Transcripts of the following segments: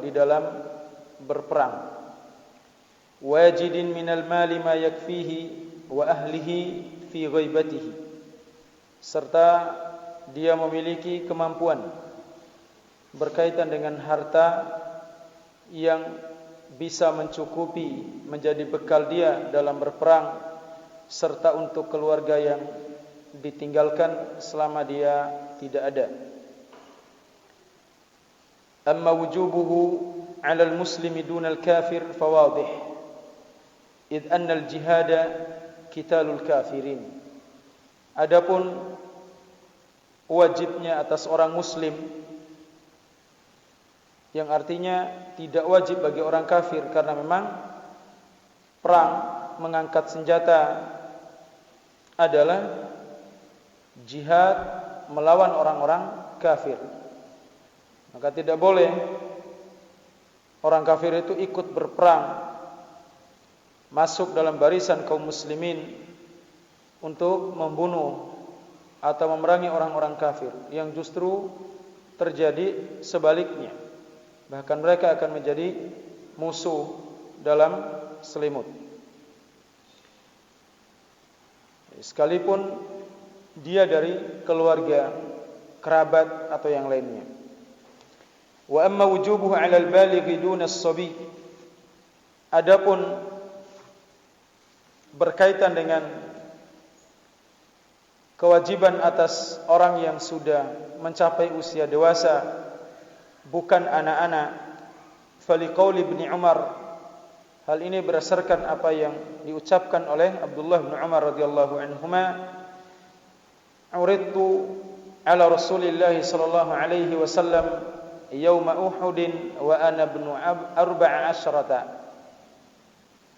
di dalam berperang. Wajidin minal mali ma yakfihi wa ahlihi fi ghaibatihi, serta dia memiliki kemampuan berkaitan dengan harta yang bisa mencukupi menjadi bekal dia dalam berperang, serta untuk keluarga yang ditinggalkan selama dia tidak ada. Amma wujubuhu 'ala al-muslimi duna al-kafir fawadih, id anna al-jihada qitalul kafirin. Adapun wajibnya atas orang muslim, yang artinya tidak wajib bagi orang kafir, karena memang perang mengangkat senjata adalah jihad melawan orang-orang kafir. Maka tidak boleh orang kafir itu ikut berperang, masuk dalam barisan kaum muslimin untuk membunuh atau memerangi orang-orang kafir, yang justru terjadi sebaliknya. Bahkan mereka akan menjadi musuh dalam selimut. Sekalipun dia dari keluarga, kerabat atau yang lainnya. Wa amma wujubuhu 'ala al-balighi duna as-sabi. Adapun berkaitan dengan kewajiban atas orang yang sudah mencapai usia dewasa, bukan anak-anak, faliqauli Ibnu Umar, hal ini berdasarkan apa yang diucapkan oleh Abdullah bin Umar radhiyallahu anhuma, uridtu ala Rasulillah sallallahu alaihi wasallam yauma Uhud wa ana ibnu 14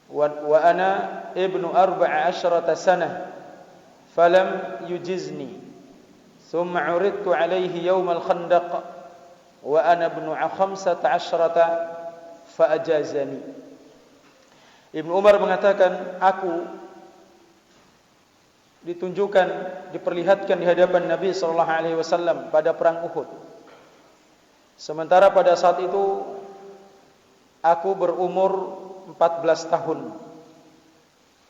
wa ana ibnu 14 sanah falam yujizni, thumma uridtu alaihi yaum al-Khandaq wa ana ibnu 15 fa ajazani. Ibnu Umar mengatakan, aku ditunjukkan, diperlihatkan di hadapan Nabi sallallahu alaihi wasallam pada perang Uhud. Sementara pada saat itu aku berumur 14 tahun.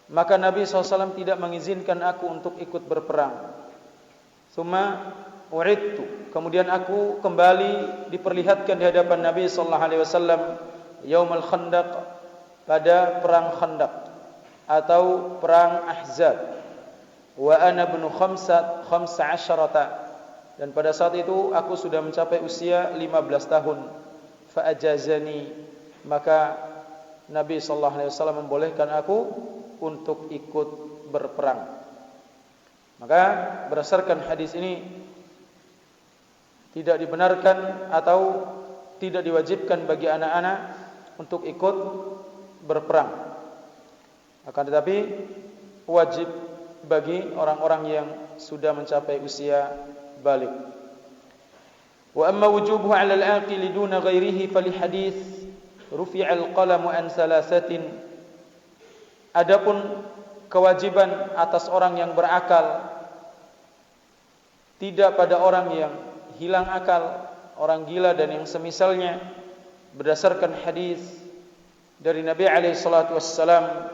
Maka Nabi SAW tidak mengizinkan aku untuk ikut berperang. Tsumma u'idtu, kemudian aku kembali diperlihatkan di hadapan Nabi sallallahu alaihi wasallam yaumul Khandaq, pada perang Khandaq atau perang Ahzab. Wa ana ibnu 15, dan pada saat itu aku sudah mencapai usia 15 tahun. Fa ajazani, maka Nabi sallallahu alaihi wasallam membolehkan aku untuk ikut berperang. Maka berdasarkan hadis ini tidak dibenarkan atau tidak diwajibkan bagi anak-anak untuk ikut berperang. Akan tetapi wajib bagi orang-orang yang sudah mencapai usia balik. Wa amma wujubuhu 'ala al-aqil duna ghairihi fali hadis rufi'a al-qalamu an thalathatin. Adapun kewajiban atas orang yang berakal, tidak pada orang yang hilang akal, orang gila dan yang semisalnya, berdasarkan hadis dari Nabi alaihi salatu wassalam,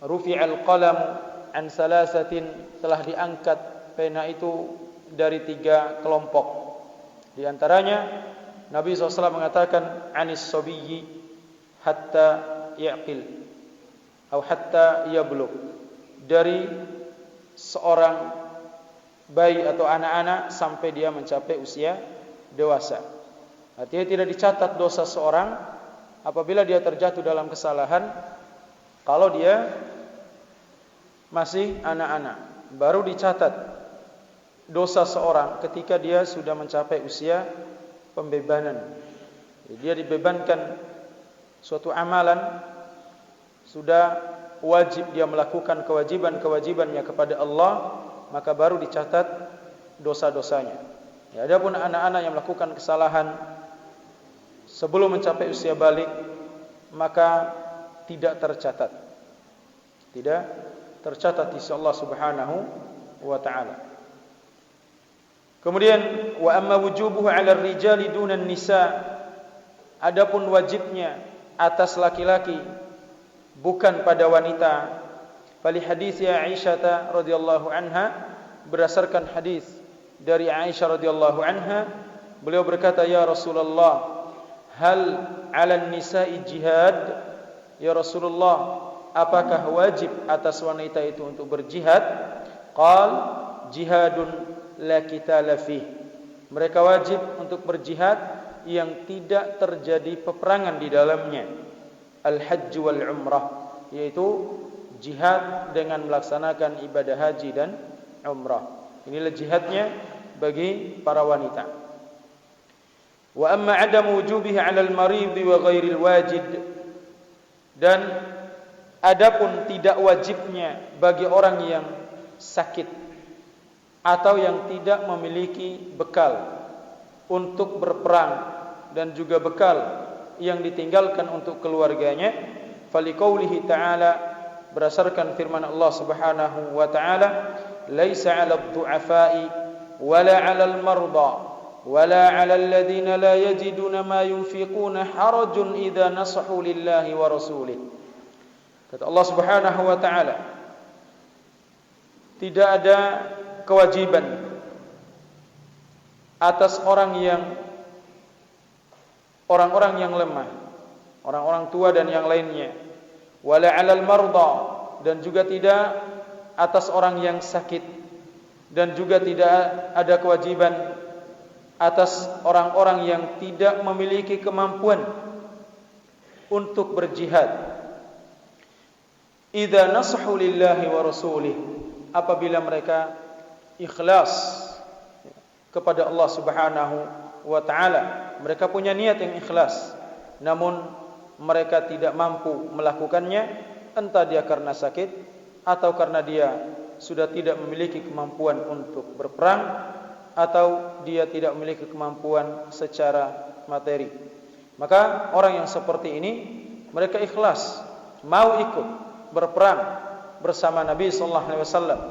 rufi'al qalam an thalathatin, telah diangkat pena itu dari 3 kelompok. Di antaranya Nabi SAW mengatakan anis sabiyyi hatta yaqil atau hatta yablugh, dari seorang bayi atau anak-anak sampai dia mencapai usia dewasa. Artinya tidak dicatat dosa seorang apabila dia terjatuh dalam kesalahan kalau dia masih anak-anak. Baru dicatat dosa seorang ketika dia sudah mencapai usia pembebanan. Jadi dia dibebankan suatu amalan, sudah wajib dia melakukan kewajiban-kewajibannya kepada Allah, maka baru dicatat dosa-dosanya. Ya, adapun anak-anak yang melakukan kesalahan sebelum mencapai usia balik, maka tidak tercatat. Tidak tercatat di sisi Allah Subhanahu wa taala. Kemudian wa amma wujubuhu 'ala ar-rijali duna an-nisa. Adapun wajibnya atas laki-laki bukan pada wanita. Fali hadis Aisyah radhiyallahu anha, berdasarkan hadis dari Aisyah radhiyallahu anha, beliau berkata, ya Rasulullah, hal 'alan nisa'i jihad? Ya Rasulullah, apakah wajib atas wanita itu untuk berjihad? Qal jihadun la qitala fih. Mereka wajib untuk berjihad yang tidak terjadi peperangan di dalamnya. Al-hajj wal umrah, yaitu jihad dengan melaksanakan ibadah haji dan umrah. Inilah jihadnya bagi para wanita. Wa amma adam wujubihi 'ala al-marid wa ghairil wajid, dan adapun tidak wajibnya bagi orang yang sakit atau yang tidak memiliki bekal untuk berperang dan juga bekal yang ditinggalkan untuk keluarganya, faliqaulihi ta'ala, berdasarkan firman Allah Subhanahu wa taala, laisa 'alad du'afa'i wala 'alal marda wala 'alal ladzina la yajiduna ma yunfiquna harajun idza nasahu lillahi wa rasulih. Kata Allah Subhanahu wa taala, tidak ada kewajiban atas orang-orang yang lemah, orang-orang tua dan yang lainnya, wala 'alal marda, dan juga tidak atas orang yang sakit, dan juga tidak ada kewajiban atas orang-orang yang tidak memiliki kemampuan untuk berjihad. Idza nasahu lillahi wa rasulih, apabila mereka ikhlas kepada Allah Subhanahu wa taala, mereka punya niat yang ikhlas, namun mereka tidak mampu melakukannya, entah dia karena sakit atau karena dia sudah tidak memiliki kemampuan untuk berperang, atau dia tidak memiliki kemampuan secara materi. Maka orang yang seperti ini, mereka ikhlas mau ikut berperang bersama Nabi sallallahu alaihi wasallam,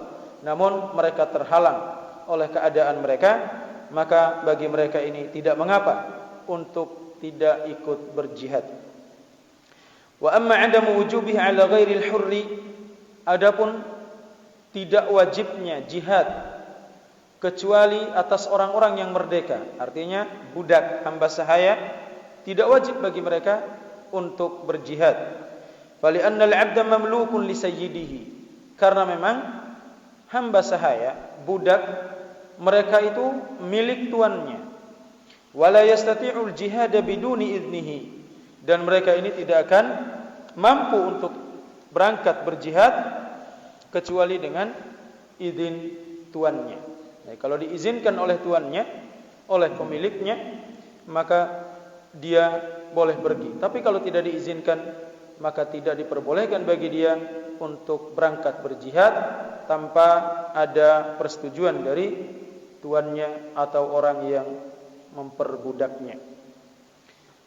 namun mereka terhalang oleh keadaan mereka, maka bagi mereka ini tidak mengapa untuk tidak ikut berjihad. Wa amma 'adamu wujubihi 'ala ghairil hurri, adapun tidak wajibnya jihad kecuali atas orang-orang yang merdeka, artinya budak, hamba sahaya, tidak wajib bagi mereka untuk berjihad. Fali anna al-'abda mamlukun li sayyidihi, karena memang hamba sahaya, budak, mereka itu milik tuannya. Wala yastati'ul jihad biduni idnihi, dan mereka ini tidak akan mampu untuk berangkat berjihad kecuali dengan izin tuannya. Nah, kalau diizinkan oleh tuannya, oleh pemiliknya, maka dia boleh pergi. Tapi kalau tidak diizinkan, maka tidak diperbolehkan bagi dia untuk berangkat berjihad tanpa ada persetujuan dari tuannya atau orang yang memperbudaknya.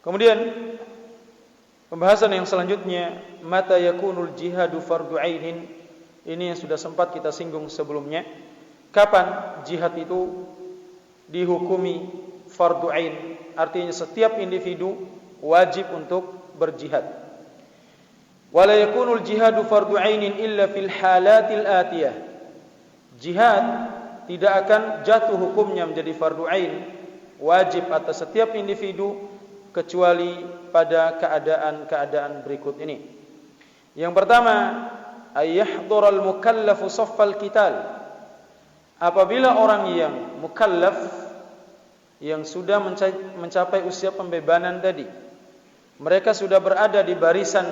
Kemudian pembahasan yang selanjutnya, mata yakunul jihadu fardu ainin. Ini yang sudah sempat kita singgung sebelumnya. Kapan jihad itu dihukumi fardu ain? Artinya setiap individu wajib untuk berjihad. Wala yakunul jihadu fardu ainin illa fil halatil atiyah. Jihad tidak akan jatuh hukumnya menjadi fardu ain, wajib atas setiap individu, kecuali pada keadaan-keadaan berikut ini. Yang pertama, ayyahdhural mukallafu saffal qital. Apabila orang yang mukallaf, yang sudah mencapai usia pembebanan tadi, mereka sudah berada di barisan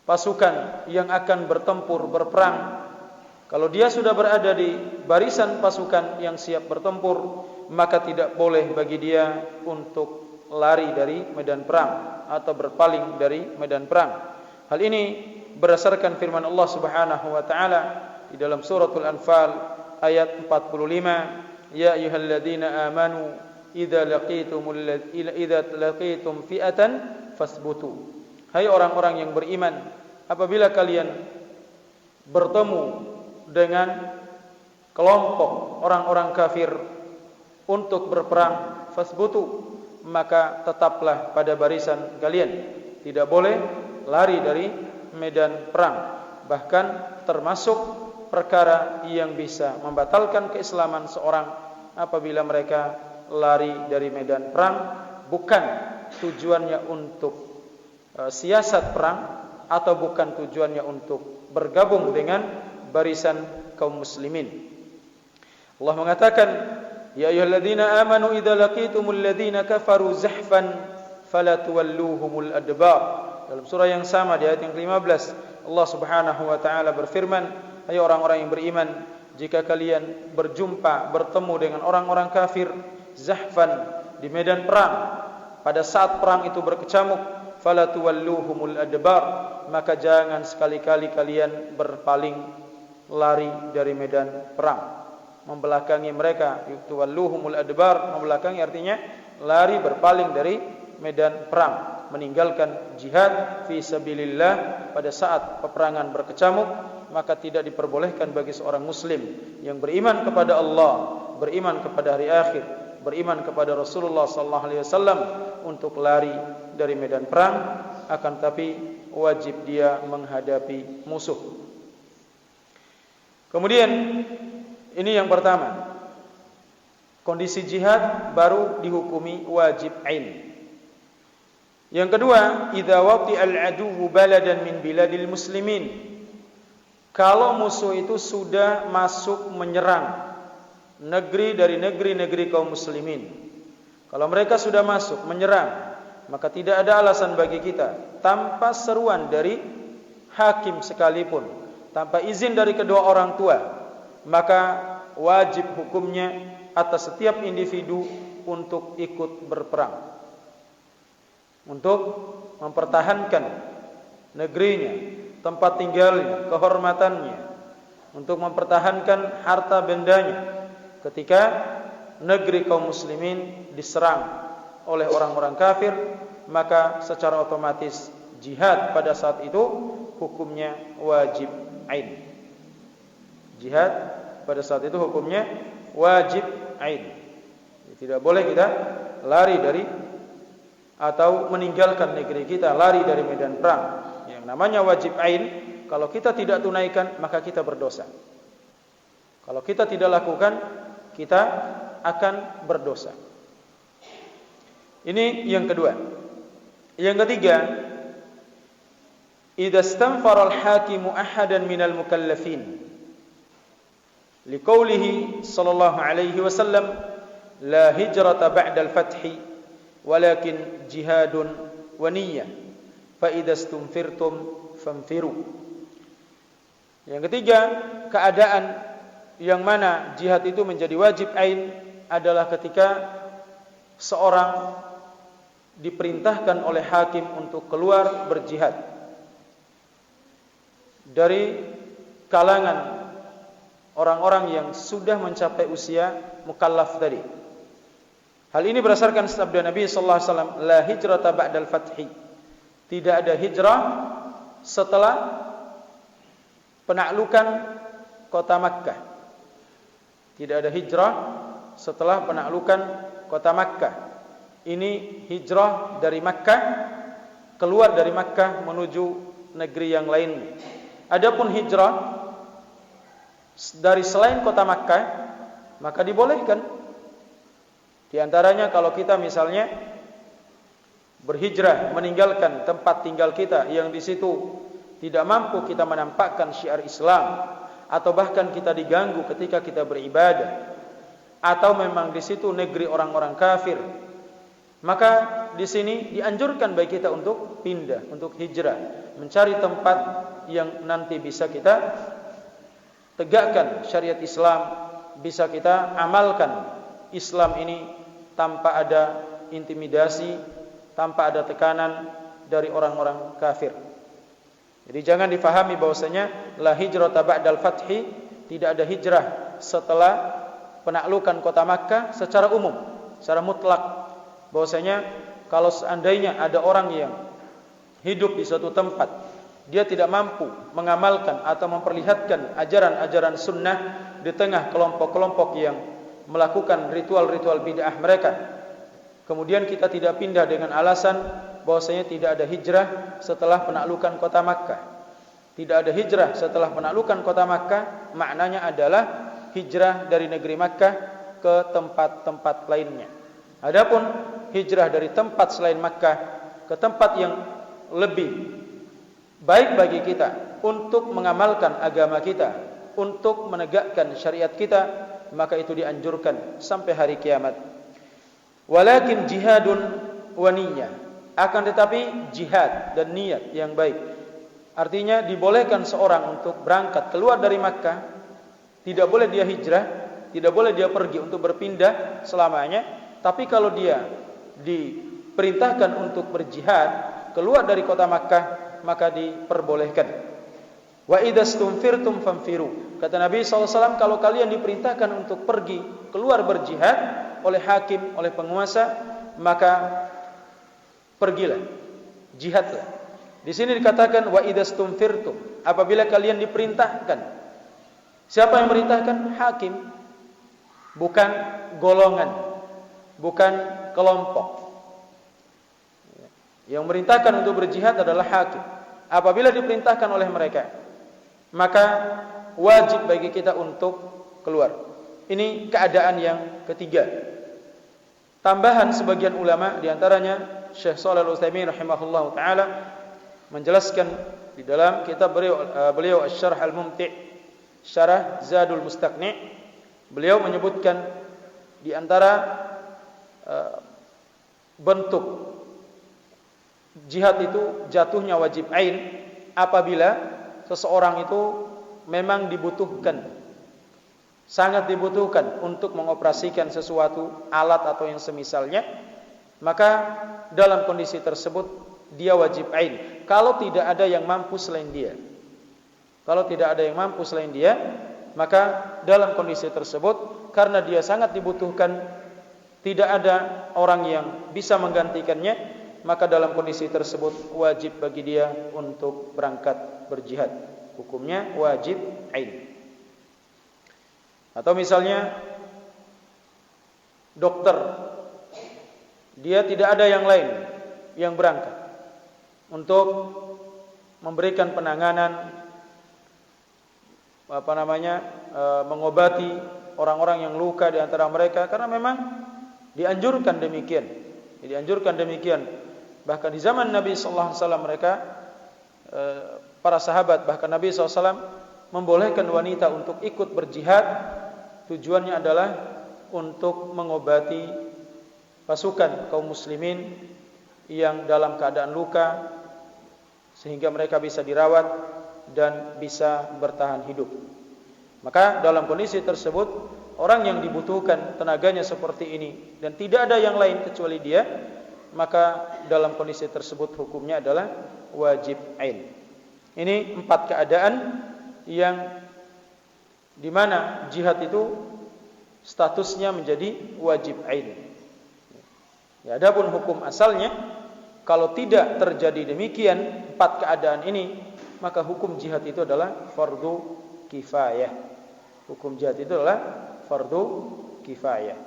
pasukan yang akan bertempur, berperang. Kalau dia sudah berada di barisan pasukan yang siap bertempur, maka tidak boleh bagi dia untuk lari dari medan perang atau berpaling dari medan perang. Hal ini berdasarkan firman Allah Subhanahu wa taala di dalam suratul Anfal ayat 45, ya ayyuhalladzina amanu idza laqitum fi'atan fasbutu. Hai orang-orang yang beriman, apabila kalian bertemu dengan kelompok orang-orang kafir untuk berperang, fasbutu, maka tetaplah pada barisan kalian. Tidak boleh lari dari medan perang. Bahkan termasuk perkara yang bisa membatalkan keislaman seorang apabila mereka lari dari medan perang, bukan tujuannya untuk siasat perang, atau bukan tujuannya untuk bergabung dengan barisan kaum muslimin. Allah mengatakan, ya ayyuhalladzina amanu idza laqitumul ladzina kafaru zahfan fala tuwalluhumul adbar. Dalam surah yang sama di ayat yang ke-15, Allah Subhanahu wa taala berfirman, hai orang-orang yang beriman, jika kalian bertemu dengan orang-orang kafir zahfan di medan perang, pada saat perang itu berkecamuk, fala tuwalluhumul adbar, maka jangan sekali-kali kalian berpaling lari dari medan perang, membelakangi mereka. Tuwalluhumul adbar, membelakangi artinya lari, berpaling dari medan perang, meninggalkan jihad fi sabilillah pada saat peperangan berkecamuk. Maka tidak diperbolehkan bagi seorang muslim yang beriman kepada Allah, beriman kepada hari akhir, beriman kepada Rasulullah sallallahu alaihi wasallam untuk lari dari medan perang, akan tapi wajib dia menghadapi musuh. Kemudian ini yang pertama, kondisi jihad baru dihukumi wajib ain. Yang kedua, idza wati'al aduwwu baladan min biladil muslimin, kalau musuh itu sudah masuk menyerang negeri dari negeri-negeri kaum muslimin, kalau mereka sudah masuk menyerang, maka tidak ada alasan bagi kita tanpa seruan dari hakim sekalipun, tanpa izin dari kedua orang tua, maka wajib hukumnya atas setiap individu untuk ikut berperang, untuk mempertahankan negerinya, tempat tinggalnya, kehormatannya, untuk mempertahankan harta bendanya ketika negeri kaum muslimin diserang oleh orang-orang kafir. Maka secara otomatis jihad pada saat itu hukumnya wajib ain. Jihad pada saat itu hukumnya wajib ain. Tidak boleh kita lari dari atau meninggalkan negeri kita, lari dari medan perang. Yang namanya wajib ain, kalau kita tidak tunaikan maka kita berdosa. Kalau kita tidak lakukan, kita akan berdosa. Ini yang kedua. Yang ketiga, idza istanfara al-hakimu ahadan minal mukallafin, liqaulihi sallallahu alaihi wasallam, la hijrata ba'da al-fathi walakin jihadun wa niyyah, fa idza istunfirtum famfiru. Yang ketiga, keadaan yang mana jihad itu menjadi wajib ain adalah ketika seorang diperintahkan oleh hakim untuk keluar berjihad dari kalangan orang-orang yang sudah mencapai usia mukallaf tadi. Hal ini berdasarkan sabda Nabi sallallahu alaihi wasallam, la hijrata ba'dal fathi. Tidak ada hijrah setelah penaklukan kota Makkah. Tidak ada hijrah setelah penaklukan kota Makkah. Ini hijrah dari Makkah, keluar dari Makkah menuju negeri yang lainnya. Adapun hijrah dari selain kota Makkah, maka dibolehkan. Di antaranya kalau kita misalnya berhijrah, meninggalkan tempat tinggal kita yang di situ tidak mampu kita menampakkan syiar Islam, atau bahkan kita diganggu ketika kita beribadah, atau memang di situ negeri orang-orang kafir, maka di sini dianjurkan bagi kita untuk pindah, untuk hijrah, mencari tempat yang nanti bisa kita tegakkan syariat Islam, bisa kita amalkan Islam ini tanpa ada intimidasi, tanpa ada tekanan dari orang-orang kafir. Jadi jangan difahami bahwasanya la hijrata ba'dal fathi, tidak ada hijrah setelah penaklukan kota Makkah secara umum, secara mutlak. Bahwasanya kalau seandainya ada orang yang hidup di suatu tempat, dia tidak mampu mengamalkan atau memperlihatkan ajaran-ajaran sunnah di tengah kelompok-kelompok yang melakukan ritual-ritual bid'ah mereka, Kemudian kita tidak pindah dengan alasan bahwasanya tidak ada hijrah setelah penaklukan kota Makkah. Tidak ada hijrah setelah penaklukan kota Makkah, maknanya adalah hijrah dari negeri Makkah ke tempat-tempat lainnya. Adapun hijrah dari tempat selain Makkah ke tempat yang lebih baik bagi kita untuk mengamalkan agama kita, untuk menegakkan syariat kita, maka itu dianjurkan sampai hari kiamat. Walakin jihadun wa niyyah, akan tetapi jihad dan niat yang baik. Artinya dibolehkan seorang untuk berangkat keluar dari Makkah, tidak boleh dia hijrah, tidak boleh dia pergi untuk berpindah selamanya, tapi kalau dia diperintahkan untuk berjihad keluar dari kota Makkah, maka diperbolehkan. Wa idastumfirtum famfiru. Kata Nabi SAW, kalau kalian diperintahkan untuk pergi keluar berjihad oleh hakim, oleh penguasa, maka pergilah, jihadlah. Di sini dikatakan wa idastumfirtum, apabila kalian diperintahkan. Siapa yang merintahkan? Hakim, bukan golongan, bukan kelompok. Yang merintahkan untuk berjihad adalah hakim. Apabila diperintahkan oleh mereka, maka wajib bagi kita untuk keluar. Ini keadaan yang ketiga. Tambahan sebagian ulama, diantaranya Syekh Shalih Al-Utsaimin rahimahullah taala, menjelaskan di dalam kitab beliau Asy-Syarh Al-Mumti', Syarah Zadul Mustaqni', beliau menyebutkan di antara bentuk jihad itu jatuhnya wajib ain apabila seseorang itu memang dibutuhkan, sangat dibutuhkan untuk mengoperasikan sesuatu alat atau yang semisalnya, maka dalam kondisi tersebut dia wajib ain. Kalau tidak ada yang mampu selain dia, kalau tidak ada yang mampu selain dia, maka dalam kondisi tersebut karena dia sangat dibutuhkan, tidak ada orang yang bisa menggantikannya, maka dalam kondisi tersebut wajib bagi dia untuk berangkat berjihad. Hukumnya wajib ain. Atau misalnya dokter, dia tidak ada yang lain yang berangkat untuk memberikan penanganan, mengobati orang-orang yang luka di antara mereka, karena memang dianjurkan demikian. Dianjurkan demikian. Bahkan di zaman Nabi sallallahu alaihi wasallam mereka, para sahabat, bahkan Nabi SAW membolehkan wanita untuk ikut berjihad. Tujuannya adalah untuk mengobati pasukan kaum muslimin yang dalam keadaan luka, sehingga mereka bisa dirawat dan bisa bertahan hidup. Maka dalam kondisi tersebut, orang yang dibutuhkan tenaganya seperti ini dan tidak ada yang lain kecuali dia, maka dalam kondisi tersebut hukumnya adalah wajib ain. Ini 4 keadaan yang dimana jihad itu statusnya menjadi wajib ain. Ya, adapun hukum asalnya, kalau tidak terjadi demikian 4 keadaan ini, maka hukum jihad itu adalah fardu kifayah. Hukum jihad itu adalah fardu kifayah.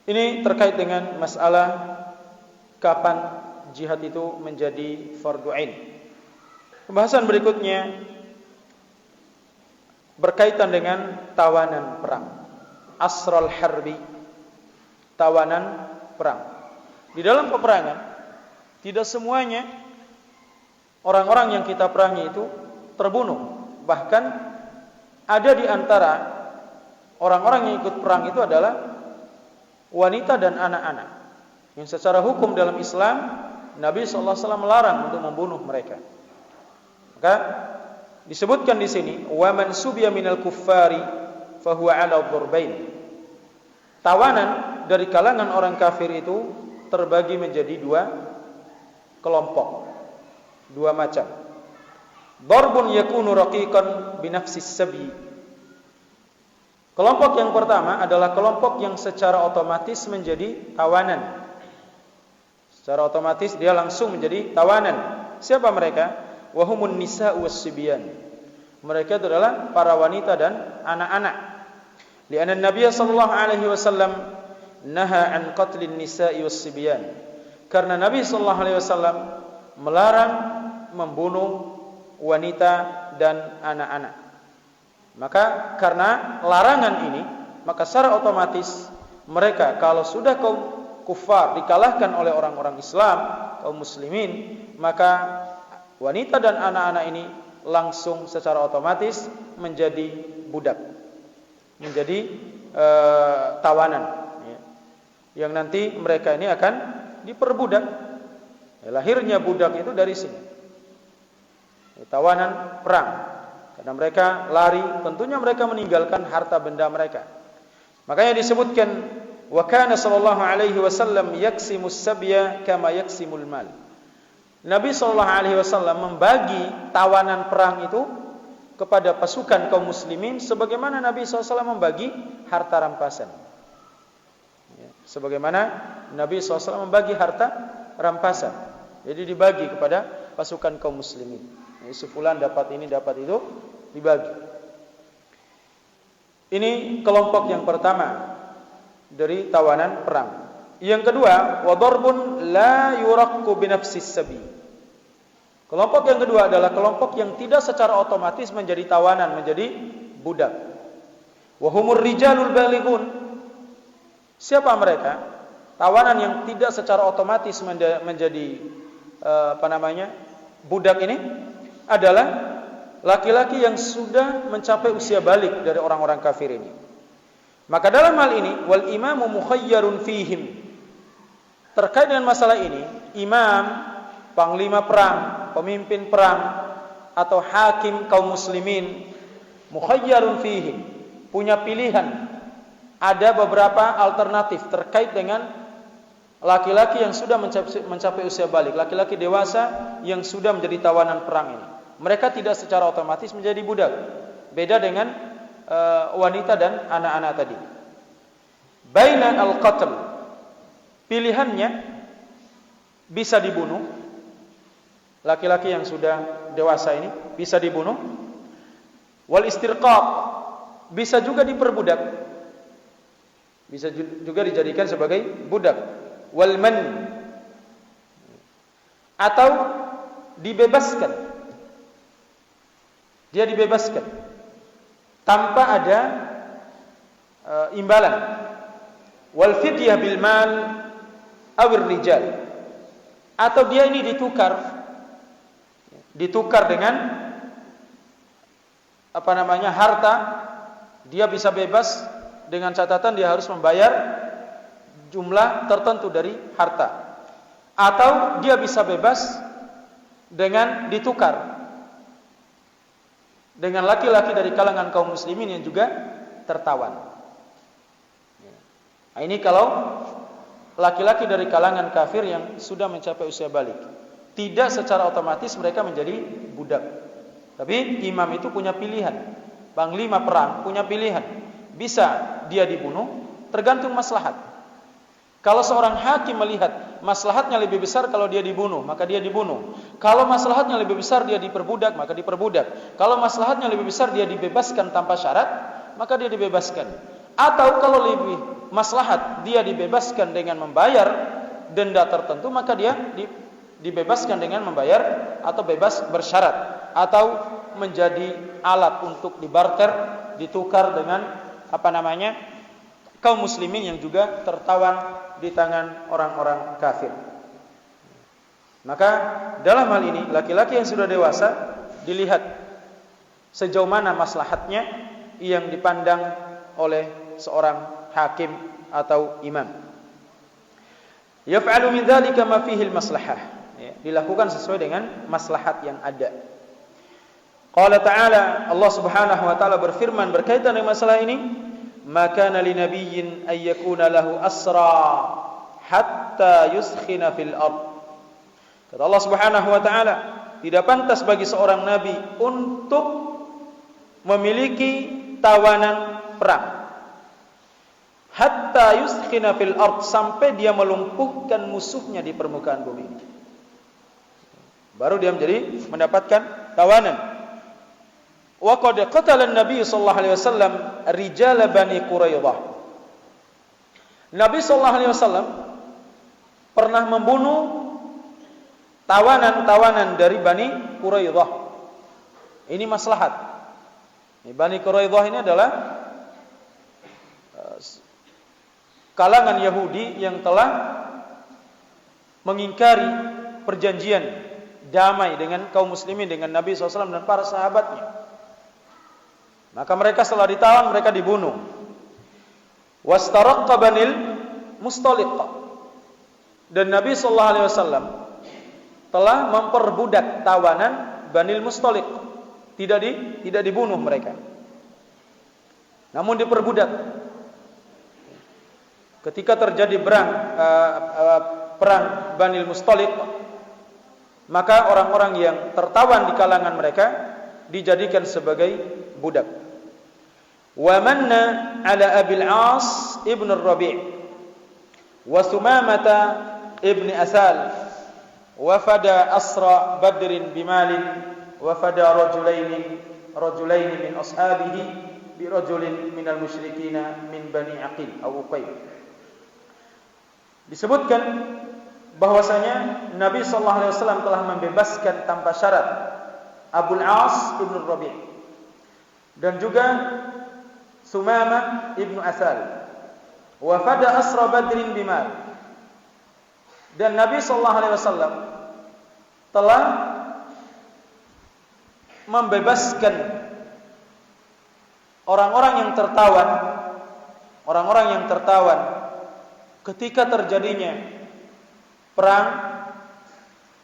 Ini terkait dengan masalah kapan jihad itu menjadi fardu ain. Pembahasan berikutnya berkaitan dengan tawanan perang, asral harbi, tawanan perang. Di dalam peperangan tidak semuanya orang-orang yang kita perangi itu terbunuh. Bahkan ada di antara orang-orang yang ikut perang itu adalah wanita dan anak-anak, yang secara hukum dalam Islam Nabi SAW melarang untuk membunuh mereka. Maka disebutkan di sini, wa man subiya minal kuffari fahuwa ala dzurbain. Tawanan dari kalangan orang kafir itu terbagi menjadi 2 kelompok, 2 macam. Darbun yakunu raqiqan binafsis sabi. Kelompok yang pertama adalah kelompok yang secara otomatis menjadi tawanan. Secara otomatis dia langsung menjadi tawanan. Siapa mereka? Wahumun nisa was-sibyan. Mereka itu adalah para wanita dan anak-anak. Lianna Nabi sallallahu alaihi wasallam naha an qatlin nisa'i was-sibyan. Karena Nabi sallallahu alaihi wasallam melarang membunuh wanita dan anak-anak. Maka karena larangan ini, maka secara otomatis mereka kalau sudah kaum kufar dikalahkan oleh orang-orang Islam, kaum muslimin, maka wanita dan anak-anak ini langsung secara otomatis menjadi budak, menjadi tawanan, ya. Yang nanti mereka ini akan diperbudak. Ya, lahirnya budak itu dari sini, ya, tawanan perang. Karena mereka lari, tentunya mereka meninggalkan harta benda mereka. Makanya disebutkan wa kana sallallahu alaihi wasallam yaksimus sabya kama yaksimul mal. Nabi sallallahu alaihi wasallam membagi tawanan perang itu kepada pasukan kaum muslimin sebagaimana Nabi SAW membagi harta rampasan. Ya, sebagaimana Nabi SAW membagi harta rampasan. Jadi dibagi kepada pasukan kaum muslimin. Sefulan dapat ini, dapat itu, dibagi. Ini kelompok yang pertama dari tawanan perang. Yang kedua, wa darbun la yuraqqu bi nafsis sabi. Kelompok yang kedua adalah kelompok yang tidak secara otomatis menjadi tawanan, menjadi budak. Wa humur rijalul balighun. Siapa mereka? Tawanan yang tidak secara otomatis menjadi budak ini adalah laki-laki yang sudah mencapai usia balik dari orang-orang kafir ini. Maka dalam hal ini wal imamu mukhayyarun fihim. Terkait dengan masalah ini, imam, panglima perang, pemimpin perang atau hakim kaum muslimin mukhayyarun fihim, punya pilihan. Ada beberapa alternatif terkait dengan laki-laki yang sudah mencapai usia balik, laki-laki dewasa yang sudah menjadi tawanan perang ini. Mereka tidak secara otomatis menjadi budak. Beda dengan wanita dan anak-anak tadi. Baina al-qatl, pilihannya bisa dibunuh. Laki-laki yang sudah dewasa ini bisa dibunuh. Wal istirqaq, bisa juga diperbudak. Bisa juga dijadikan sebagai budak. Wal man, atau dibebaskan. Dia dibebaskan tanpa ada imbalan. Wal fidyah bil mal awir rijal, atau dia ini ditukar dengan harta. Dia bisa bebas dengan catatan dia harus membayar jumlah tertentu dari harta, atau dia bisa bebas dengan ditukar dengan laki-laki dari kalangan kaum muslimin yang juga tertawan. Nah, ini kalau laki-laki dari kalangan kafir yang sudah mencapai usia balik, tidak secara otomatis mereka menjadi budak. Tapi imam itu punya pilihan, panglima perang punya pilihan. Bisa dia dibunuh, tergantung maslahat. Kalau seorang hakim melihat maslahatnya lebih besar kalau dia dibunuh, maka dia dibunuh. Kalau maslahatnya lebih besar dia diperbudak, maka diperbudak. Kalau maslahatnya lebih besar dia dibebaskan tanpa syarat, maka dia dibebaskan. Atau kalau lebih maslahat dia dibebaskan dengan membayar denda tertentu, maka dia dibebaskan dengan membayar atau bebas bersyarat, atau menjadi alat untuk dibarter, ditukar dengan kaum muslimin yang juga tertawan di tangan orang-orang kafir. Maka dalam hal ini laki-laki yang sudah dewasa dilihat sejauh mana maslahatnya yang dipandang oleh seorang hakim atau imam. Yaf'alu min dzalika ma fihi al-maslahah, ya, dilakukan sesuai dengan maslahat yang ada. Qala ta'ala, Allah Subhanahu wa taala berfirman berkaitan dengan masalah ini, "Ma kana linabiyyin ay yakuna lahu asra hatta yuskhina fil ard." Kata Allah Subhanahu wa taala, tidak pantas bagi seorang nabi untuk memiliki tawanan perang. Hatta yuskhina fil ard, sampai dia melumpuhkan musuhnya di permukaan bumi ini. Baru dia mendapatkan tawanan. Wa qad qatala an-nabiy sallallahu alaihi wasallam rijal Bani Quraidah. Nabi sallallahu alaihi wasallam pernah membunuh tawanan-tawanan dari Bani Quraidah. Ini maslahat. Bani Quraidah ini adalah kalangan Yahudi yang telah mengingkari perjanjian damai dengan kaum muslimin, dengan Nabi SAW dan para sahabatnya. Maka mereka setelah ditawan, mereka dibunuh. Wastaraqqa Banil Mustaliq. Dan Nabi SAW telah memperbudak tawanan Banil Mustaliq. Tidak dibunuh mereka, namun diperbudak. Ketika terjadi perang Banil Mustaliq, maka orang-orang yang tertawan di kalangan mereka dijadikan sebagai budak. Wa manna ala Abil As ibn Rabi' wa Sumamata ibn Asal wa fada asra Badrin bimalin wa fada rajulaini min ashabihi bi rajulin minal musyrikina min Bani Aqil atau Uqayl. Disebutkan bahwasanya Nabi sallallahu alaihi wasallam telah membebaskan tanpa syarat Abul As ibn Rabi' dan juga Sumamah ibn Asal, wa fada asra Badrin bimal. Dan Nabi sallallahu alaihi wasallam telah membebaskan orang-orang yang tertawan ketika terjadinya perang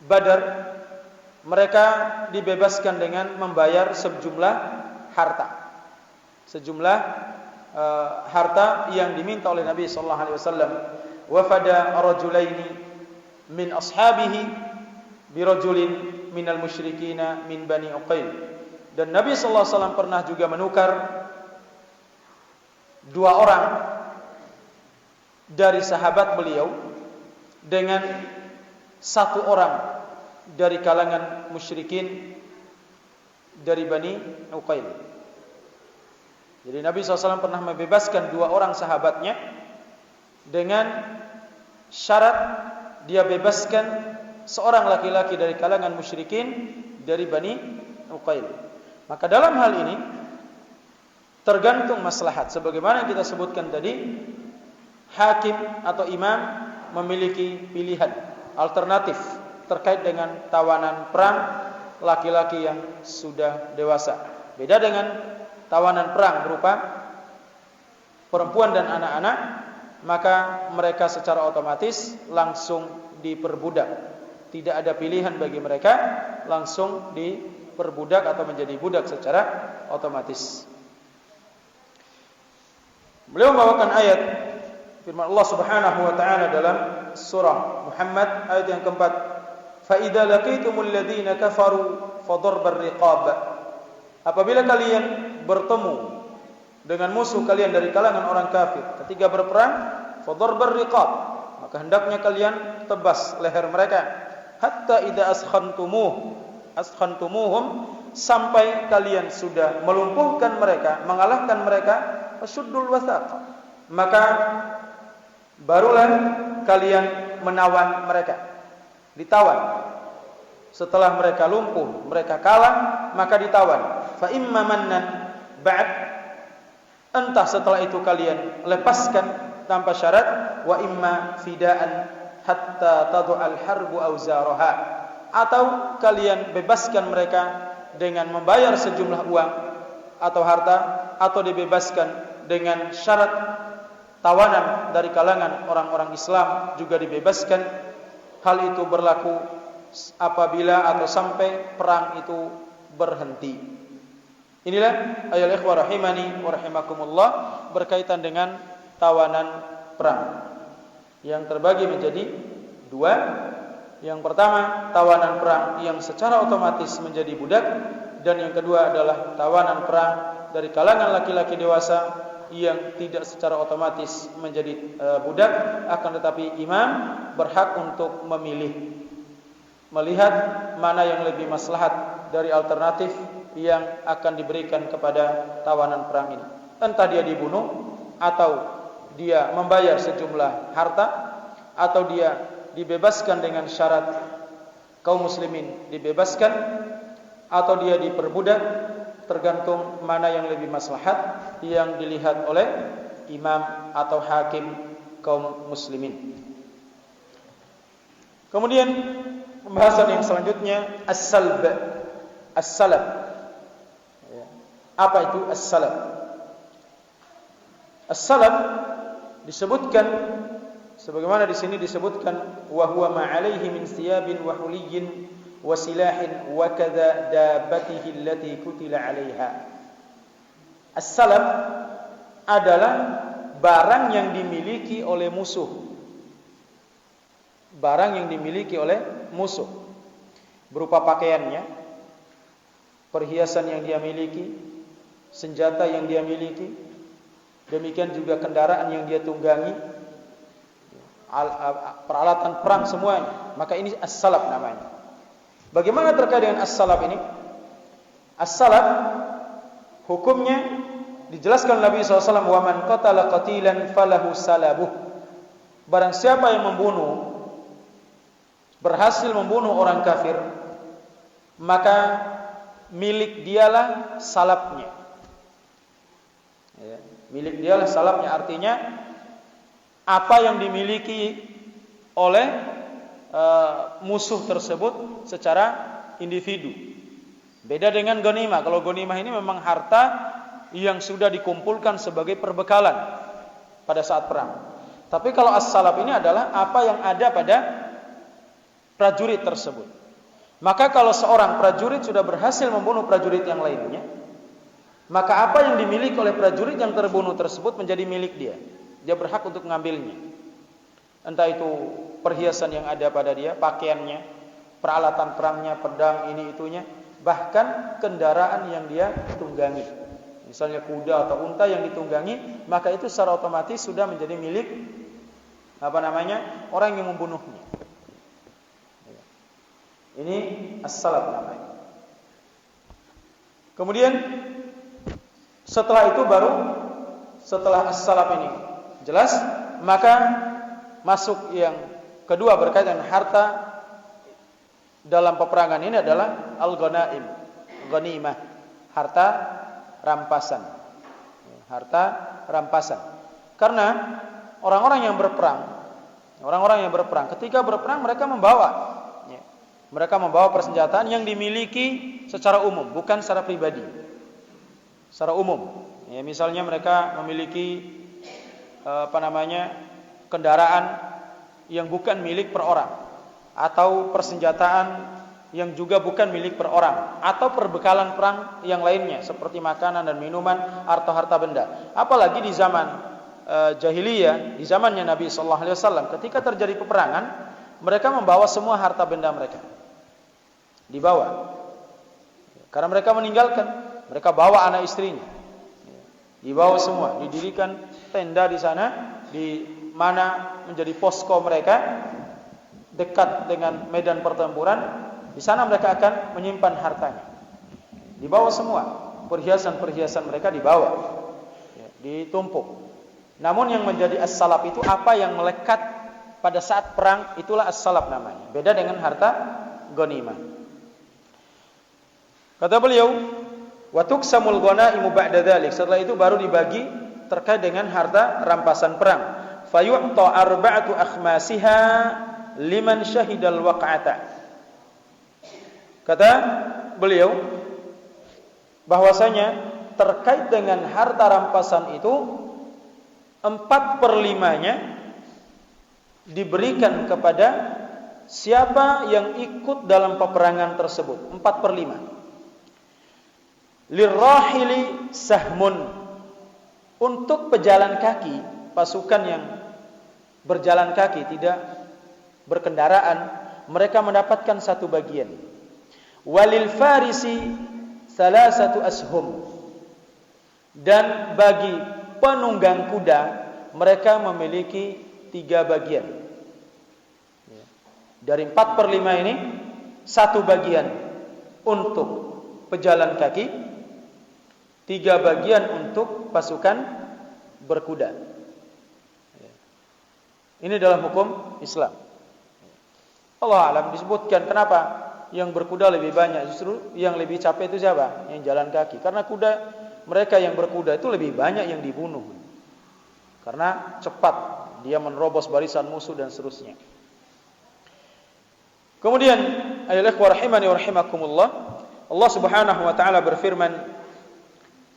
Badar. Mereka dibebaskan dengan membayar sejumlah harta yang diminta oleh Nabi sallallahu alaihi wasallam. Wa fada rajulaini min ashabihi bi rajulin minal musyrikina min Bani Uqayl. Dan Nabi sallallahu alaihi wasallam pernah juga menukar 2 orang dari sahabat beliau dengan 1 orang dari kalangan musyrikin dari Bani Uqayl. Jadi Nabi SAW pernah membebaskan 2 orang sahabatnya dengan syarat dia bebaskan seorang laki-laki dari kalangan musyrikin dari Bani Uqayl. Maka dalam hal ini tergantung maslahat. Sebagaimana yang kita sebutkan tadi, hakim atau imam memiliki pilihan alternatif terkait dengan tawanan perang laki-laki yang sudah dewasa. Beda dengan tawanan perang berupa perempuan dan anak-anak, maka mereka secara otomatis langsung diperbudak. Tidak ada pilihan bagi mereka, langsung diperbudak atau menjadi budak secara otomatis. Beliau membawakan ayat firman Allah Subhanahu wa taala dalam surah Muhammad ayat yang keempat, fa idza laqitumul ladzina kafaru fadarbar riqab. Apabila kalian bertemu dengan musuh kalian dari kalangan orang kafir ketika berperang, fadarbar riqab, maka hendaknya kalian tebas leher mereka. Hatta idza askhantumuhum, sampai kalian sudah melumpuhkan mereka, mengalahkan mereka, fashuddul wathaq, maka barulah kalian menawan mereka, ditawan. Setelah mereka lumpuh, mereka kalah, maka ditawan. Fa imma mannan ba'd, entah setelah itu kalian lepaskan tanpa syarat, wa imma fidaan hatta tadu'al harbu auzaraha, atau kalian bebaskan mereka dengan membayar sejumlah uang atau harta, atau dibebaskan dengan syarat tawanan dari kalangan orang-orang Islam juga dibebaskan. Hal itu berlaku apabila atau sampai perang itu berhenti. Inilah ayat ikhwah rahimani wa rahimakumullah berkaitan dengan tawanan perang yang terbagi menjadi 2. Yang pertama, tawanan perang yang secara otomatis menjadi budak, dan yang kedua adalah tawanan perang dari kalangan laki-laki dewasa yang tidak secara otomatis menjadi budak, akan tetapi imam berhak untuk memilih, melihat mana yang lebih maslahat dari alternatif yang akan diberikan kepada tawanan perang ini. Entah dia dibunuh atau dia membayar sejumlah harta, atau dia dibebaskan dengan syarat kaum muslimin dibebaskan, atau dia diperbudak, tergantung mana yang lebih maslahat yang dilihat oleh imam atau hakim kaum muslimin. Kemudian pembahasan yang selanjutnya as-salb. As-salab. Apa itu as-salab? As-salab disebutkan sebagaimana di sini disebutkan wa huwa ma 'alaihi min thiyabin wa huliyyin wa silahin wa kadza dabbatihi allati kutila 'alaiha. As-salab adalah barang yang dimiliki oleh musuh. Barang yang dimiliki oleh musuh berupa pakaiannya, perhiasan yang dia miliki, senjata yang dia miliki, demikian juga kendaraan yang dia tunggangi, peralatan perang semuanya. Maka ini as-salab namanya. Bagaimana terkait dengan as-salab ini? As-salab hukumnya dijelaskan Nabi SAW, wa man qatala qatilan falahu salabuh. Barang siapa yang berhasil membunuh orang kafir, maka milik dialah salabnya. Ya, milik dialah salabnya, artinya apa yang dimiliki oleh musuh tersebut secara individu. Beda dengan ghanimah. Kalau ghanimah ini memang harta yang sudah dikumpulkan sebagai perbekalan pada saat perang. Tapi kalau as-salab ini adalah apa yang ada pada prajurit tersebut. Maka kalau seorang prajurit sudah berhasil membunuh prajurit yang lainnya, maka apa yang dimiliki oleh prajurit yang terbunuh tersebut menjadi milik dia. Dia berhak untuk mengambilnya. Entah itu perhiasan yang ada pada dia, pakaiannya, peralatan perangnya, pedang ini itunya, bahkan kendaraan yang dia tunggangi. Misalnya kuda atau unta yang ditunggangi, maka itu secara otomatis sudah menjadi milik orang yang membunuhnya. Ini as-salab namanya. Kemudian setelah itu setelah as-salab ini jelas, maka masuk yang kedua berkaitan dengan harta dalam peperangan ini adalah al-ghanaim, ghanimah, harta rampasan. Harta rampasan. Karena orang-orang yang berperang ketika berperang mereka membawa persenjataan yang dimiliki secara umum, bukan secara pribadi. Secara umum. Ya, misalnya mereka memiliki kendaraan yang bukan milik per orang, atau persenjataan yang juga bukan milik per orang, atau perbekalan perang yang lainnya seperti makanan dan minuman atau harta benda. Apalagi di zaman jahiliyah, di zamannya Nabi sallallahu alaihi wasallam, ketika terjadi peperangan, mereka membawa semua harta benda mereka. Dibawa. Karena mereka meninggalkan, mereka bawa anak istrinya. Dibawa semua, didirikan tenda di sana, di mana menjadi posko mereka dekat dengan medan pertempuran. Di sana mereka akan menyimpan hartanya. Dibawa semua, perhiasan-perhiasan mereka dibawa, ditumpuk. Namun yang menjadi as-salab itu apa yang melekat pada saat perang, itulah as-salab namanya. Beda dengan harta ghanimah. Kata beliau, wa tuqsamul ghanaimu ba'da dzalik. Setelah itu baru dibagi terkait dengan harta rampasan perang. Fayu'ta arba'atu akhmasiha liman syahidal waq'ata. Kata beliau bahwasanya terkait dengan harta rampasan itu 4/5-nya diberikan kepada siapa yang ikut dalam peperangan tersebut. 4/5. Lirrahili sahmun, untuk pejalan kaki, pasukan yang berjalan kaki tidak berkendaraan, mereka mendapatkan 1 bagian. Walil farisi salasatu ashum, dan bagi penunggang kuda mereka memiliki 3 bagian. Dari 4/5 ini 1 bagian untuk pejalan kaki, 3 bagian untuk pasukan berkuda. Ini dalam hukum Islam. Allah alam disebutkan kenapa yang berkuda lebih banyak, justru yang lebih capek itu siapa? Yang jalan kaki. Karena mereka yang berkuda itu lebih banyak yang dibunuh. Karena cepat dia menerobos barisan musuh dan seterusnya. Kemudian ayat ikhwah rahimani wa rahimakumullah, Allah Subhanahu wa taala berfirman,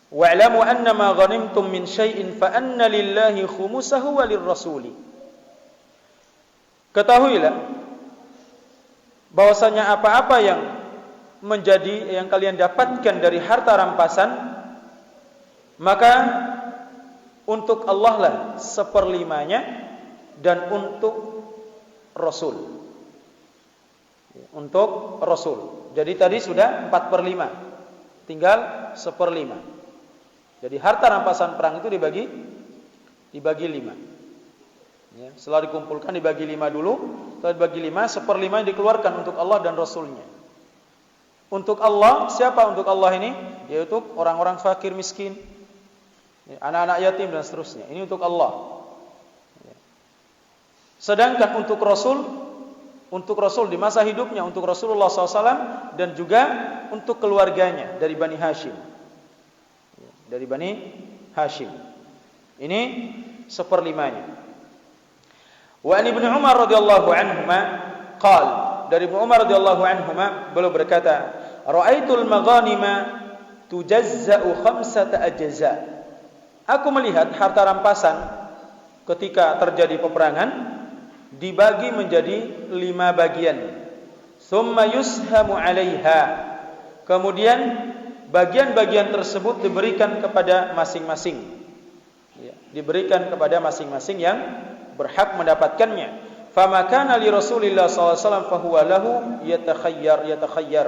"Wa'lamu annama ghanimtum min syai'in fa anna lillahi khumusahu wa lirrasuli." Ketahuilah bahwasanya apa-apa yang kalian dapatkan dari harta rampasan, maka untuk Allah lah 1/5-nya dan untuk Rasul. Untuk Rasul. Jadi tadi sudah 4/5, tinggal 1/5. Jadi harta rampasan perang itu dibagi 5. Ya, setelah dikumpulkan dibagi 5 dulu, setelah dibagi 5, 1/5 dikeluarkan untuk Allah dan Rasulnya. Untuk Allah, siapa untuk Allah ini? Yaitu orang-orang fakir miskin, anak-anak yatim dan seterusnya. Ini untuk Allah. Sedangkan untuk Rasul di masa hidupnya, untuk Rasulullah SAW dan juga untuk keluarganya dari Bani Hashim. Dari Bani Hashim. Ini 1/5-nya. Wa an Ibnu Umar radhiyallahu anhuma qal, dari Ibnu Umar radhiyallahu anhuma beliau berkata, "Ra'aitul maghanima tujazza'u 5 ajza." Aku melihat harta rampasan ketika terjadi peperangan dibagi menjadi 5 bagian. Tsumma yushamu 'alaiha. Kemudian bagian-bagian tersebut diberikan kepada masing-masing. Ya, diberikan kepada masing-masing yang berhak mendapatkannya. Fama kana li Rasulillah sallallahu alaihi wasallam fa huwa lahu yatakhayyar.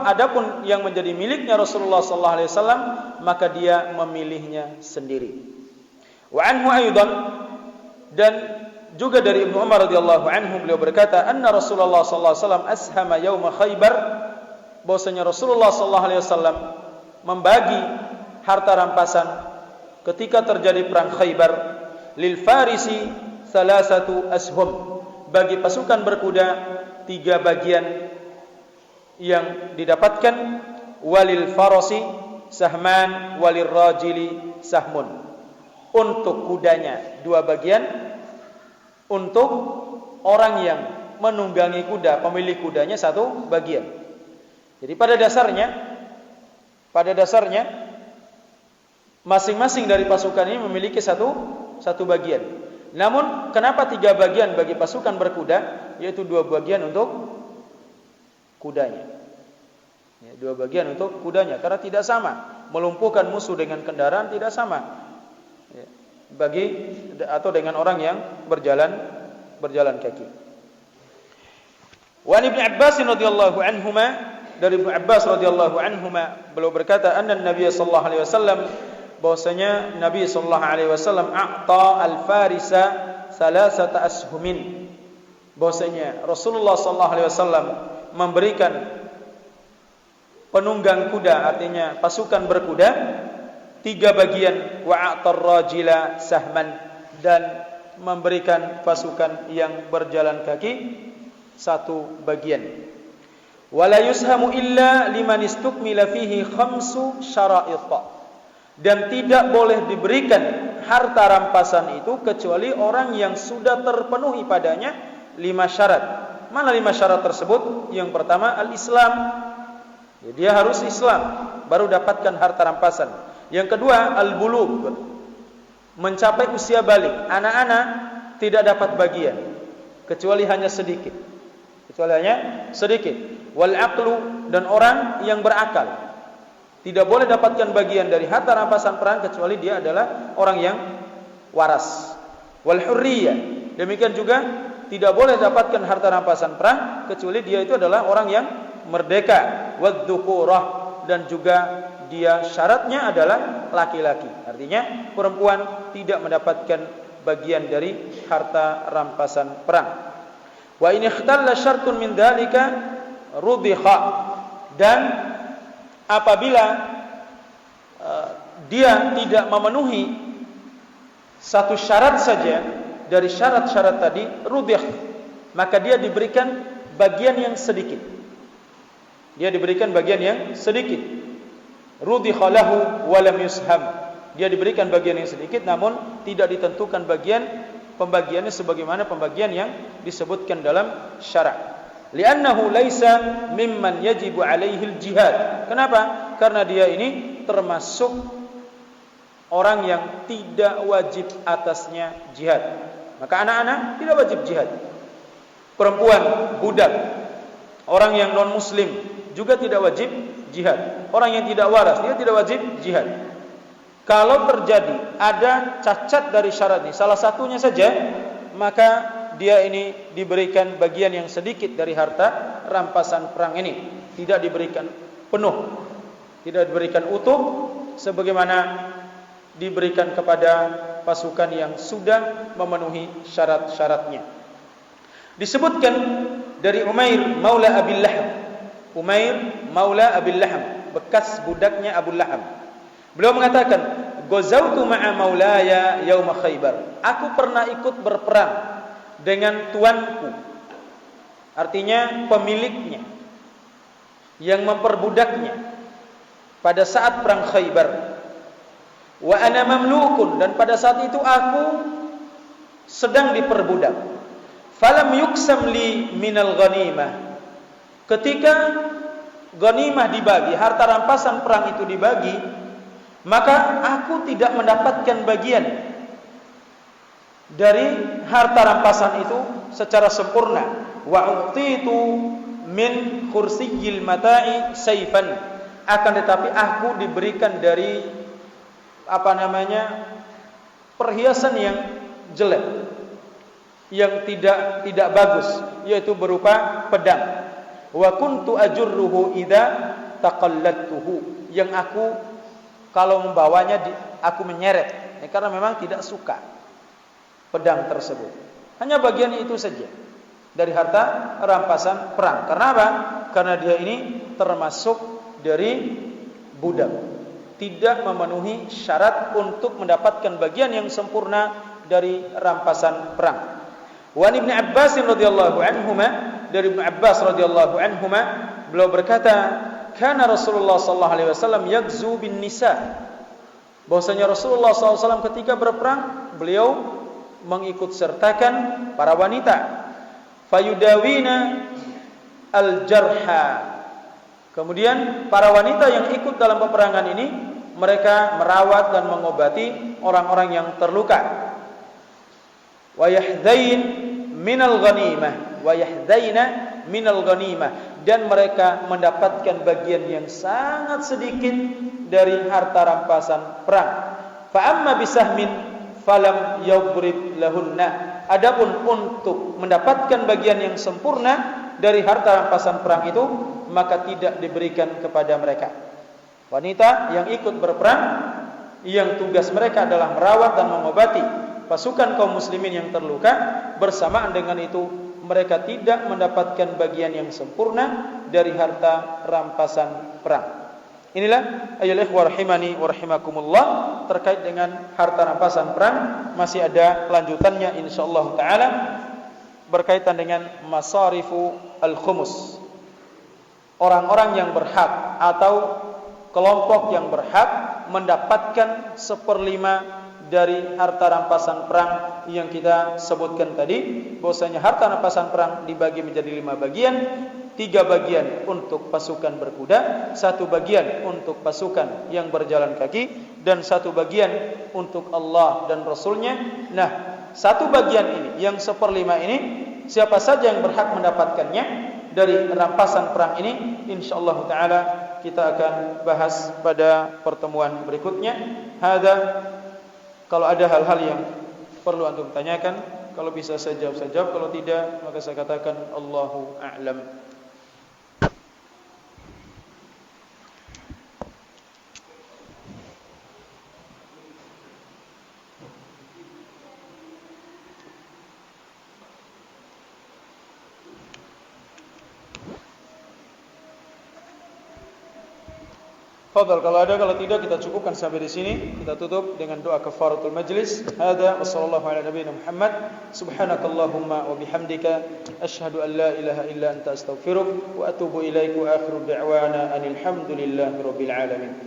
Adapun yang menjadi miliknya Rasulullah sallallahu alaihi wasallam, maka dia memilihnya sendiri. Wa anhu aidan, dan juga dari Ibnu Umar radhiyallahu anhu beliau berkata, anna Rasulullah sallallahu alaihi wasallam ashama yaum Khaibar, bahwasanya Rasulullah sallallahu alaihi wasallam membagi harta rampasan ketika terjadi perang Khaibar, lil farisi 3 ashum, bagi pasukan berkuda 3 bagian yang didapatkan, walil farasi sahman walil rajili sahmun, untuk kudanya 2 bagian, untuk orang yang menunggangi kuda, pemilik kudanya 1 bagian. Jadi pada dasarnya masing-masing dari pasukan ini memiliki satu bagian. Namun kenapa 3 bagian bagi pasukan berkuda, yaitu 2 bagian untuk kudanya. Ya, 2 bagian untuk kudanya, karena tidak sama. Melumpuhkan musuh dengan kendaraan tidak sama. Ya, atau dengan orang yang berjalan kaki. Wa Ibnu Abbas radhiyallahu anhuma, dari Ibnu Abbas radhiyallahu anhuma beliau berkata, anna Nabi sallallahu alaihi wasallam, bahwasanya Nabi sallallahu alaihi wasallam a'ta al-farisa 3 ashumin, bahwasanya Rasulullah sallallahu alaihi wasallam memberikan penunggang kuda, artinya pasukan berkuda 3 bagian, wa a'tar rajila sahman, dan memberikan pasukan yang berjalan kaki 1 bagian. Wala yushamu illa liman istukmila fihi 5 syara'it, dan tidak boleh diberikan harta rampasan itu kecuali orang yang sudah terpenuhi padanya 5 syarat. Mana 5 syarat tersebut? Yang pertama al-Islam, ya, dia harus Islam baru dapatkan harta rampasan. Yang kedua al-bulugh, mencapai usia balik. Anak-anak tidak dapat bagian kecuali hanya sedikit. Wal aqlu, dan orang yang berakal tidak boleh dapatkan bagian dari harta rampasan perang kecuali dia adalah orang yang waras. Wal hurriyah, demikian juga tidak boleh dapatkan harta rampasan perang kecuali dia itu adalah orang yang merdeka. Wadzukurah, dan juga dia syaratnya adalah laki-laki. Artinya perempuan tidak mendapatkan bagian dari harta rampasan perang. Wa in ikhtalla syartun min dzalika rudhiha, dan apabila dia tidak memenuhi 1 syarat saja dari syarat-syarat tadi, rudih, maka dia diberikan bagian yang sedikit. Dia diberikan bagian yang sedikit. Rudikha lahu wa lam yusham. Dia diberikan bagian yang sedikit, namun tidak ditentukan pembagiannya sebagaimana pembagian yang disebutkan dalam syara'. Li'annahu laisa mimman yajibu alaihi al-jihad. Kenapa? Karena dia ini termasuk orang yang tidak wajib atasnya jihad. Maka anak-anak tidak wajib jihad. Perempuan, budak, orang yang non muslim juga tidak wajib jihad. Orang yang tidak waras dia tidak wajib jihad. Kalau terjadi ada cacat dari syarat ini, salah satunya saja, maka dia ini diberikan bagian yang sedikit dari harta rampasan perang ini. Tidak diberikan penuh, tidak diberikan utuh sebagaimana diberikan kepada pasukan yang sudah memenuhi syarat-syaratnya. Disebutkan dari Umair Maula Abil Laham. Umair Maula Abil Laham, bekas budaknya Abu Laham. Beliau mengatakan, "Ghazawtu ma'a maulaya yauma Khaybar." Aku pernah ikut berperang dengan tuanku. Artinya pemiliknya yang memperbudaknya pada saat perang Khaybar. Wa ana mamlukun, dan pada saat itu aku sedang diperbudak. Falam yuksam li minal ghanimah. Ketika ghanimah dibagi, harta rampasan perang itu dibagi, maka aku tidak mendapatkan bagian dari harta rampasan itu secara sempurna. Wa utitu min khursiyil mata'i sayfan. Akan tetapi aku diberikan dari perhiasan yang jelek, yang tidak bagus, yaitu berupa pedang. Wa kuntu ajurruhu idza taqalladtuhu. Yang aku kalau membawanya aku menyeret, karena memang tidak suka pedang tersebut. Hanya bagian itu saja dari harta rampasan perang. Karena apa? Karena dia ini termasuk dari budak, tidak memenuhi syarat untuk mendapatkan bagian yang sempurna dari rampasan perang. Wa Ibnu Abbas radhiyallahu anhuma, dari Ibnu Abbas radhiyallahu anhuma, beliau berkata, "Kana Rasulullah sallallahu alaihi wasallam yaghzu bin nisa." Bahwasanya Rasulullah sallallahu alaihi wasallam ketika berperang, beliau mengikut sertakan para wanita. Fayudawina al-jarha. Kemudian para wanita yang ikut dalam peperangan ini, mereka merawat dan mengobati orang-orang yang terluka. Wa yahdhain minal ghanimah, wa yahdhaina minal ghanimah, dan mereka mendapatkan bagian yang sangat sedikit dari harta rampasan perang. Fa amma bisahmin falam yadrib lahunna. Adapun untuk mendapatkan bagian yang sempurna dari harta rampasan perang itu, maka tidak diberikan kepada mereka. Wanita yang ikut berperang, yang tugas mereka adalah merawat dan mengobati pasukan kaum muslimin yang terluka, bersamaan dengan itu mereka tidak mendapatkan bagian yang sempurna dari harta rampasan perang. Inilah ayolah ikhwah rahimani wa rahimakumullah, terkait dengan harta rampasan perang. Masih ada lanjutannya insyaallah taala berkaitan dengan masarifu al-khumus. Orang-orang yang berhak atau kelompok yang berhak mendapatkan 1/5 dari harta rampasan perang yang kita sebutkan tadi. Bahwasanya harta rampasan perang dibagi menjadi 5 bagian. 3 bagian untuk pasukan berkuda, 1 bagian untuk pasukan yang berjalan kaki, dan 1 bagian untuk Allah dan Rasulnya. Nah, 1 bagian ini, yang 1/5 ini, siapa saja yang berhak mendapatkannya dari rampasan perang ini, insyaallah taala kita akan bahas pada pertemuan berikutnya. Kalau ada hal-hal yang perlu antum tanyakan, kalau bisa saya jawab, kalau tidak maka saya katakan Allahu a'lam. Fadhal, kalau ada, kalau tidak kita cukupkan sampai di sini. Kita tutup dengan doa kafaratul majlis. Hada wa sallallahu ala nabiyina Muhammad. Subhanakallahumma wa bihamdika asyhadu an la ilaha illa anta astaghfiruka wa atubu ilaik wa akhiru da'wana anil hamdulillahi rabbil alamin.